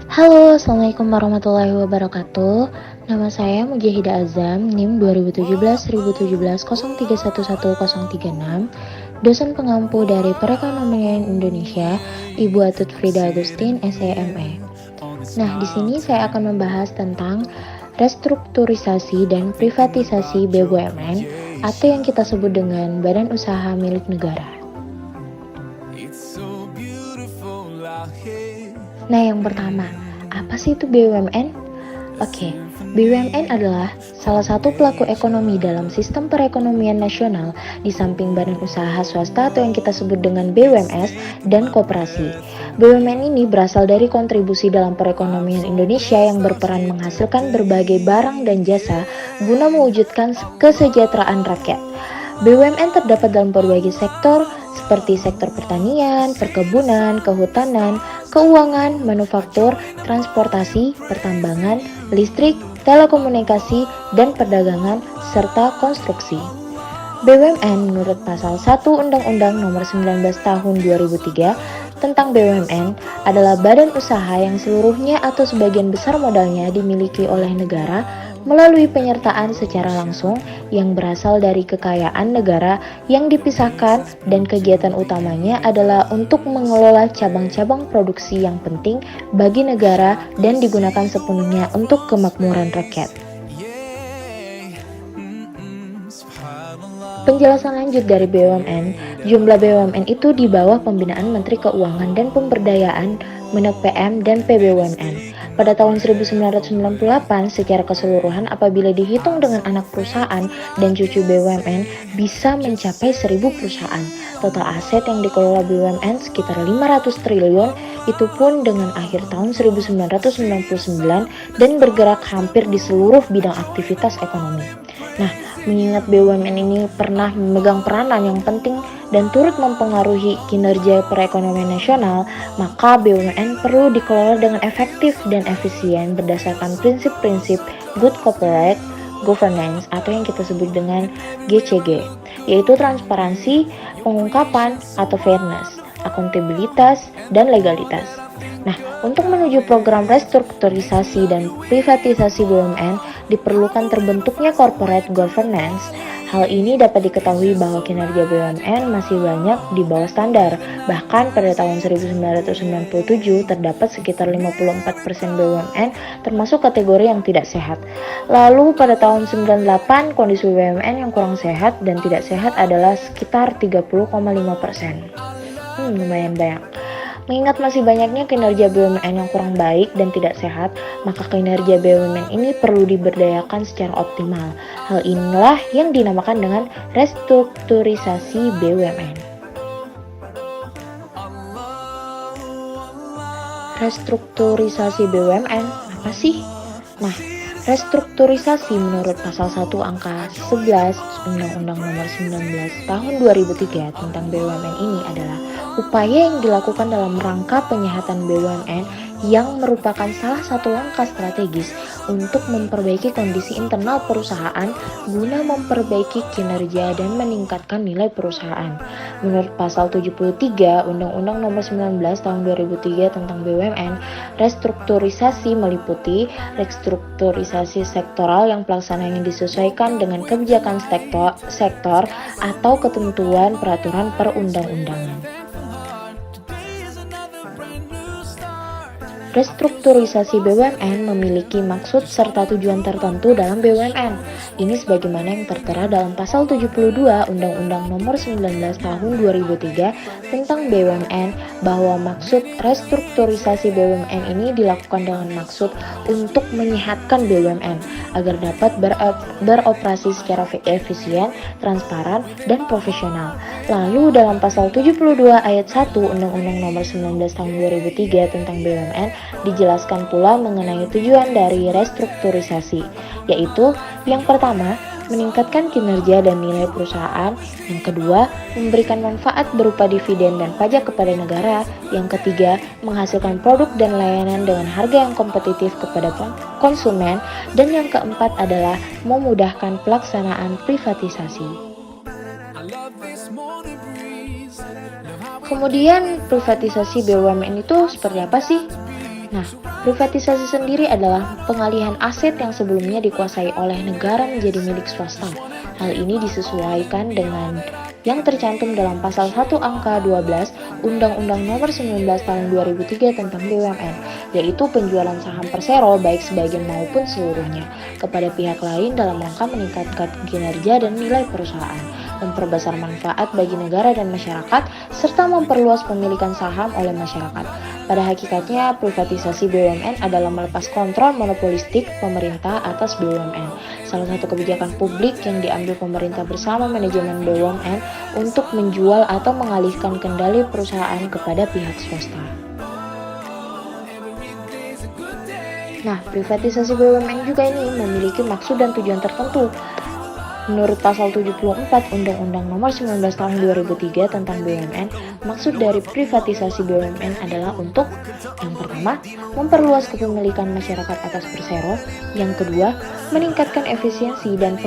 Halo, Assalamualaikum warahmatullahi wabarakatuh. Nama saya Mujahida Azam, NIM 2017-17030311036, dosen pengampu dari Perekonomian Indonesia, Ibu Atut Frida Agustin, SEME. Nah, di sini saya akan membahas tentang restrukturisasi dan privatisasi BUMN atau yang kita sebut dengan Badan Usaha Milik Negara. Nah, yang pertama, apa sih itu BUMN? Oke, BUMN adalah salah satu pelaku ekonomi dalam sistem perekonomian nasional di samping badan usaha swasta atau yang kita sebut dengan BUMS dan koperasi. BUMN ini berasal dari kontribusi dalam perekonomian Indonesia yang berperan menghasilkan berbagai barang dan jasa guna mewujudkan kesejahteraan rakyat. BUMN terdapat dalam berbagai sektor seperti sektor pertanian, perkebunan, kehutanan, keuangan, manufaktur, transportasi, pertambangan, listrik, telekomunikasi, dan perdagangan, serta konstruksi. BUMN menurut pasal 1 Undang-Undang Nomor 19 Tahun 2003 tentang BUMN adalah badan usaha yang seluruhnya atau sebagian besar modalnya dimiliki oleh negara melalui penyertaan secara langsung yang berasal dari kekayaan negara yang dipisahkan dan kegiatan utamanya adalah untuk mengelola cabang-cabang produksi yang penting bagi negara dan digunakan sepenuhnya untuk kemakmuran rakyat. Penjelasan lanjut dari BUMN, jumlah BUMN itu di bawah pembinaan Menteri Keuangan dan Pemberdayaan Meneg-PM dan PBUMN. Pada tahun 1998 secara keseluruhan apabila dihitung dengan anak perusahaan dan cucu BUMN bisa mencapai 1000 perusahaan. Total aset yang dikelola BUMN sekitar 500 triliun, itu pun dengan akhir tahun 1999 dan bergerak hampir di seluruh bidang aktivitas ekonomi. Nah, mengingat BUMN ini pernah memegang peranan yang penting dan turut mempengaruhi kinerja perekonomian nasional, maka BUMN perlu dikelola dengan efektif dan efisien berdasarkan prinsip-prinsip Good Corporate Governance atau yang kita sebut dengan GCG, yaitu transparansi, pengungkapan atau fairness, akuntabilitas, dan legalitas. Nah, untuk menuju program restrukturisasi dan privatisasi BUMN diperlukan terbentuknya corporate governance. Hal ini dapat diketahui bahwa kinerja BUMN masih banyak di bawah standar. Bahkan pada tahun 1997 terdapat sekitar 54% BUMN termasuk kategori yang tidak sehat. Lalu pada tahun 98 kondisi BUMN yang kurang sehat dan tidak sehat adalah sekitar 30,5%. Lumayan banyak. Mengingat masih banyaknya kinerja BUMN yang kurang baik dan tidak sehat, maka kinerja BUMN ini perlu diberdayakan secara optimal. Hal inilah yang dinamakan dengan restrukturisasi BUMN. Restrukturisasi BUMN apa sih? Nah, restrukturisasi menurut pasal 1 angka 11 Undang-Undang Nomor 19 Tahun 2003 tentang BUMN ini adalah upaya yang dilakukan dalam rangka penyehatan BUMN yang merupakan salah satu langkah strategis untuk memperbaiki kondisi internal perusahaan guna memperbaiki kinerja dan meningkatkan nilai perusahaan. Menurut pasal 73 Undang-Undang Nomor 19 Tahun 2003 tentang BUMN, restrukturisasi meliputi restrukturisasi sektoral yang pelaksanaannya disesuaikan dengan kebijakan sektor atau ketentuan peraturan perundang-undangan. Restrukturisasi BUMN memiliki maksud serta tujuan tertentu dalam BUMN. Ini sebagaimana yang tertera dalam pasal 72 Undang-Undang Nomor 19 Tahun 2003 tentang BUMN, bahwa maksud restrukturisasi BUMN ini dilakukan dengan maksud untuk menyehatkan BUMN agar dapat beroperasi secara efisien, transparan, dan profesional. Lalu dalam pasal 72 ayat 1 Undang-Undang Nomor 19 Tahun 2003 tentang BUMN dijelaskan pula mengenai tujuan dari restrukturisasi, yaitu yang pertama, meningkatkan kinerja dan nilai perusahaan, yang kedua, memberikan manfaat berupa dividen dan pajak kepada negara, yang ketiga, menghasilkan produk dan layanan dengan harga yang kompetitif kepada konsumen, dan yang keempat adalah memudahkan pelaksanaan privatisasi. Kemudian privatisasi BUMN itu seperti apa sih? Nah, privatisasi sendiri adalah pengalihan aset yang sebelumnya dikuasai oleh negara menjadi milik swasta. Hal ini disesuaikan dengan yang tercantum dalam pasal 1 angka 12 Undang-Undang Nomor 19 Tahun 2003 tentang BUMN, yaitu penjualan saham Persero baik sebagian maupun seluruhnya kepada pihak lain dalam rangka meningkatkan kinerja dan nilai perusahaan, memperbesar manfaat bagi negara dan masyarakat, serta memperluas pemilikan saham oleh masyarakat. Pada hakikatnya, privatisasi BUMN adalah melepas kontrol monopolistik pemerintah atas BUMN. Salah satu kebijakan publik yang diambil pemerintah bersama manajemen BUMN untuk menjual atau mengalihkan kendali perusahaan kepada pihak swasta. Nah, privatisasi BUMN juga ini memiliki maksud dan tujuan tertentu. Menurut pasal 74 Undang-Undang Nomor 19 Tahun 2003 tentang BUMN, maksud dari privatisasi BUMN adalah untuk yang pertama, memperluas kepemilikan masyarakat atas Persero, yang kedua, meningkatkan efisiensi dan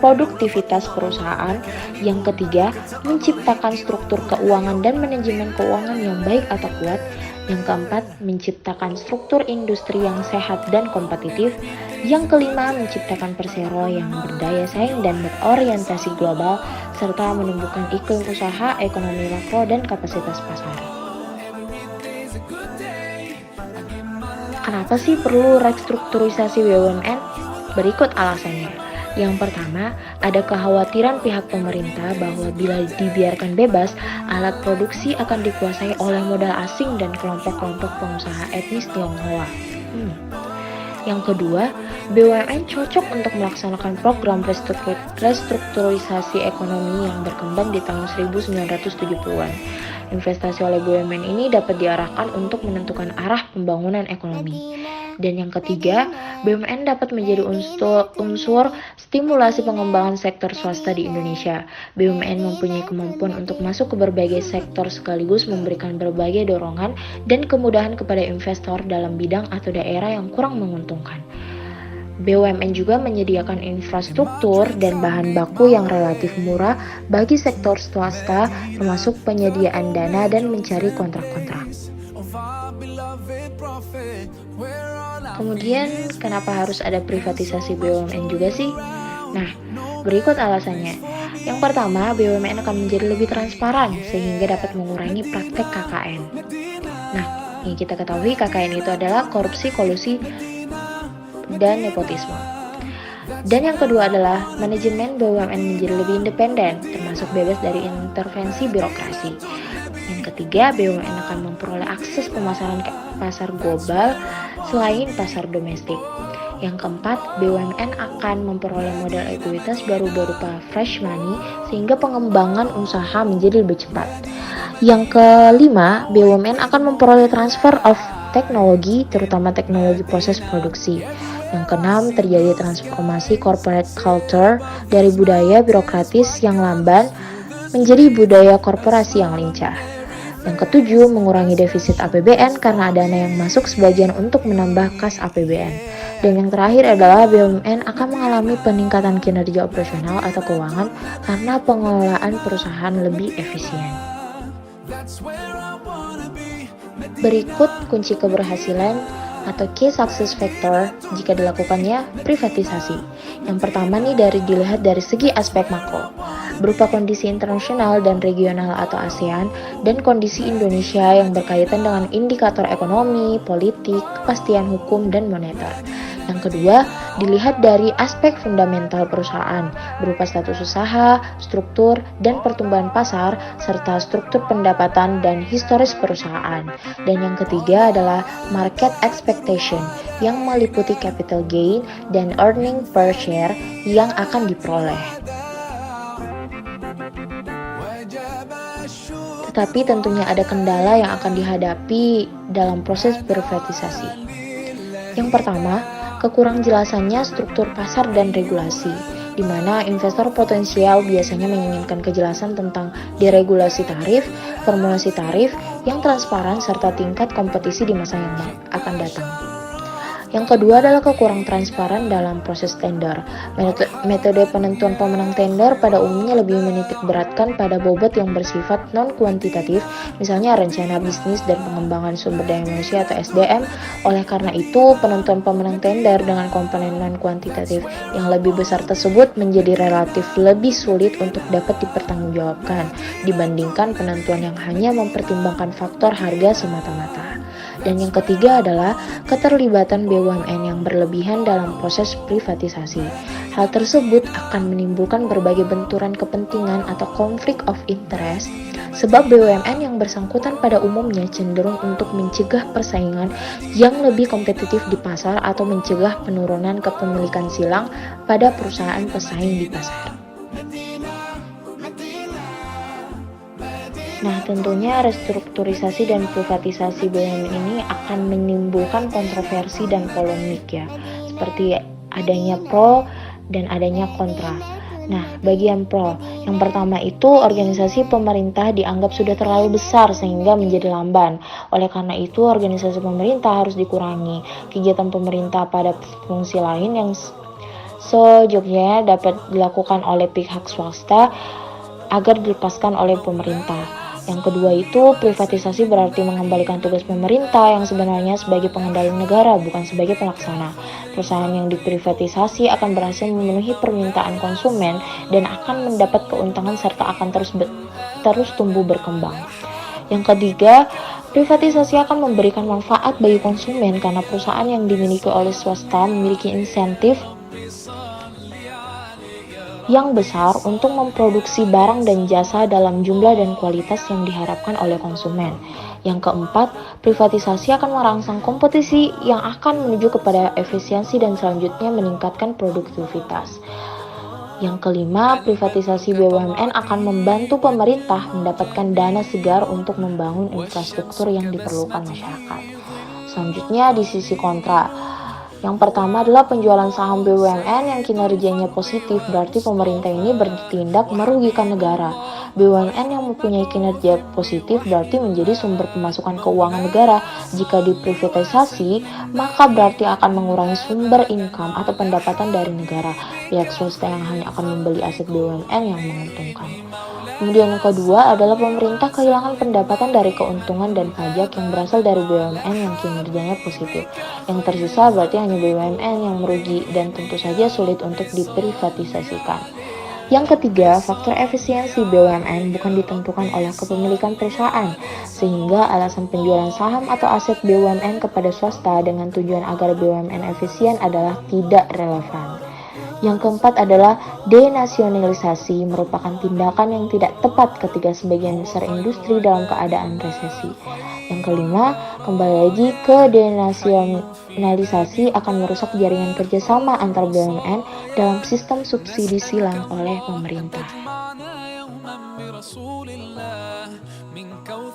produktivitas perusahaan, yang ketiga, menciptakan struktur keuangan dan manajemen keuangan yang baik atau kuat, yang keempat, menciptakan struktur industri yang sehat dan kompetitif, yang kelima, menciptakan Persero yang berdaya saing dan berorientasi global, serta menumbuhkan iklim usaha, ekonomi makro, dan kapasitas pasar. Kenapa sih perlu restrukturisasi BUMN? Berikut alasannya. Yang pertama, ada kekhawatiran pihak pemerintah bahwa bila dibiarkan bebas, alat produksi akan dikuasai oleh modal asing dan kelompok-kelompok pengusaha etnis Tionghoa. Yang kedua, BUMN cocok untuk melaksanakan program restrukturisasi ekonomi yang berkembang di tahun 1970-an. Investasi oleh BUMN ini dapat diarahkan untuk menentukan arah pembangunan ekonomi. Dan yang ketiga, BUMN dapat menjadi unsur stimulasi pengembangan sektor swasta di Indonesia. BUMN mempunyai kemampuan untuk masuk ke berbagai sektor sekaligus memberikan berbagai dorongan dan kemudahan kepada investor dalam bidang atau daerah yang kurang menguntungkan. BUMN juga menyediakan infrastruktur dan bahan baku yang relatif murah bagi sektor swasta, termasuk penyediaan dana dan mencari kontrak-kontrak. Kemudian, kenapa harus ada privatisasi BUMN juga sih? Nah, berikut alasannya. Yang pertama, BUMN akan menjadi lebih transparan sehingga dapat mengurangi praktek KKN. Nah, yang kita ketahui KKN itu adalah korupsi, kolusi, dan nepotisme. Dan yang kedua adalah manajemen BUMN menjadi lebih independen, termasuk bebas dari intervensi birokrasi. Yang ketiga, BUMN akan memperoleh akses pemasaran ke pasar global selain pasar domestik. Yang keempat, BUMN akan memperoleh modal ekuitas baru berupa fresh money sehingga pengembangan usaha menjadi lebih cepat. Yang kelima, BUMN akan memperoleh transfer of teknologi, terutama teknologi proses produksi. Yang keenam, terjadi transformasi corporate culture dari budaya birokratis yang lamban menjadi budaya korporasi yang lincah. Yang ketujuh, mengurangi defisit APBN karena dana yang masuk sebagian untuk menambah kas APBN. Dan yang terakhir adalah BUMN akan mengalami peningkatan kinerja operasional atau keuangan karena pengelolaan perusahaan lebih efisien. Berikut kunci keberhasilan atau key success factor jika dilakukannya privatisasi. Yang pertama nih dilihat dari segi aspek makro, berupa kondisi internasional dan regional atau ASEAN, dan kondisi Indonesia yang berkaitan dengan indikator ekonomi, politik, kepastian hukum, dan moneter. Yang kedua, dilihat dari aspek fundamental perusahaan, berupa status usaha, struktur, dan pertumbuhan pasar, serta struktur pendapatan dan historis perusahaan. Dan yang ketiga adalah market expectation, yang meliputi capital gain dan earning per share yang akan diperoleh. Tetapi tentunya ada kendala yang akan dihadapi dalam proses privatisasi. Yang pertama, kekurang jelasannya struktur pasar dan regulasi, di mana investor potensial biasanya menginginkan kejelasan tentang deregulasi tarif, formulasi tarif yang transparan, serta tingkat kompetisi di masa yang akan datang. Yang kedua adalah kekurang transparan dalam proses tender. Metode penentuan pemenang tender pada umumnya lebih menitik beratkan pada bobot yang bersifat non-kuantitatif, misalnya rencana bisnis dan pengembangan sumber daya manusia atau SDM. Oleh karena itu, penentuan pemenang tender dengan komponen non-kuantitatif yang lebih besar tersebut menjadi relatif lebih sulit untuk dapat dipertanggungjawabkan dibandingkan penentuan yang hanya mempertimbangkan faktor harga semata-mata. Dan yang ketiga adalah keterlibatan BUMN yang berlebihan dalam proses privatisasi. Hal tersebut akan menimbulkan berbagai benturan kepentingan atau konflik of interest, sebab BUMN yang bersangkutan pada umumnya cenderung untuk mencegah persaingan yang lebih kompetitif di pasar atau mencegah penurunan kepemilikan silang pada perusahaan pesaing di pasar. Nah, tentunya restrukturisasi dan privatisasi BUMN ini akan menimbulkan kontroversi dan polemik ya, seperti adanya pro dan adanya kontra. Nah, bagi yang pro, yang pertama itu organisasi pemerintah dianggap sudah terlalu besar sehingga menjadi lamban. Oleh karena itu, organisasi pemerintah harus dikurangi. Kegiatan pemerintah pada fungsi lain yang sejognya dapat dilakukan oleh pihak swasta agar dilepaskan oleh pemerintah. Yang kedua itu, privatisasi berarti mengembalikan tugas pemerintah yang sebenarnya sebagai pengendali negara, bukan sebagai pelaksana. Perusahaan yang diprivatisasi akan berhasil memenuhi permintaan konsumen dan akan mendapat keuntungan serta akan terus tumbuh berkembang. Yang ketiga, privatisasi akan memberikan manfaat bagi konsumen karena perusahaan yang dimiliki oleh swasta memiliki insentif yang besar untuk memproduksi barang dan jasa dalam jumlah dan kualitas yang diharapkan oleh konsumen. Yang keempat, privatisasi akan merangsang kompetisi yang akan menuju kepada efisiensi dan selanjutnya meningkatkan produktivitas. Yang kelima, privatisasi BUMN akan membantu pemerintah mendapatkan dana segar untuk membangun infrastruktur yang diperlukan masyarakat. Selanjutnya di sisi kontra, yang pertama adalah penjualan saham BUMN yang kinerjanya positif, berarti pemerintah ini bertindak merugikan negara. BUMN yang mempunyai kinerja positif berarti menjadi sumber pemasukan keuangan negara. Jika diprivatisasi, maka berarti akan mengurangi sumber income atau pendapatan dari negara. Pihak swasta yang hanya akan membeli aset BUMN yang menguntungkan. Kemudian yang kedua adalah pemerintah kehilangan pendapatan dari keuntungan dan pajak yang berasal dari BUMN yang kinerjanya positif. Yang tersisa berarti hanya BUMN yang merugi dan tentu saja sulit untuk diprivatisasikan. Yang ketiga, faktor efisiensi BUMN bukan ditentukan oleh kepemilikan perusahaan, sehingga alasan penjualan saham atau aset BUMN kepada swasta dengan tujuan agar BUMN efisien adalah tidak relevan. Yang keempat adalah denasionalisasi, merupakan tindakan yang tidak tepat ketika sebagian besar industri dalam keadaan resesi. Yang kelima, kembali lagi ke denasionalisasi akan merusak jaringan kerjasama antar BUMN dalam sistem subsidi silang oleh pemerintah.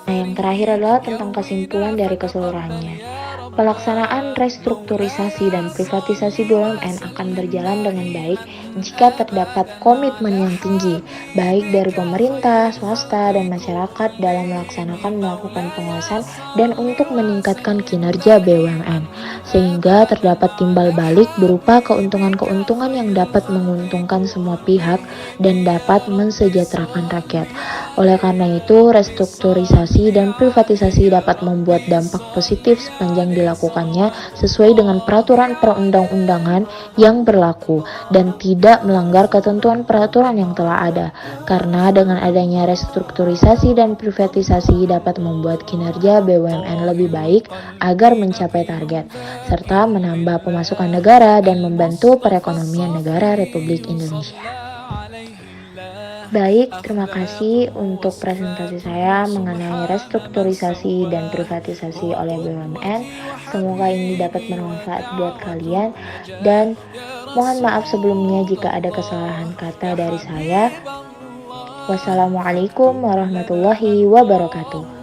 Nah, yang terakhir adalah tentang kesimpulan dari keseluruhannya. Pelaksanaan restrukturisasi dan privatisasi BUMN akan berjalan dengan baik jika terdapat komitmen yang tinggi, baik dari pemerintah, swasta, dan masyarakat dalam melakukan pengawasan dan untuk meningkatkan kinerja BUMN, sehingga terdapat timbal balik berupa keuntungan-keuntungan yang dapat menguntungkan semua pihak dan dapat mensejahterakan rakyat. Oleh karena itu, restrukturisasi dan privatisasi dapat membuat dampak positif sepanjang dilakukannya sesuai dengan peraturan perundang-undangan yang berlaku dan tidak melanggar ketentuan peraturan yang telah ada. Karena dengan adanya restrukturisasi dan privatisasi dapat membuat kinerja BUMN lebih baik agar mencapai target, serta menambah pemasukan negara dan membantu perekonomian negara Republik Indonesia. Baik, terima kasih untuk presentasi saya mengenai restrukturisasi dan privatisasi oleh BUMN. Semoga ini dapat bermanfaat buat kalian dan mohon maaf sebelumnya jika ada kesalahan kata dari saya. Wassalamualaikum warahmatullahi wabarakatuh.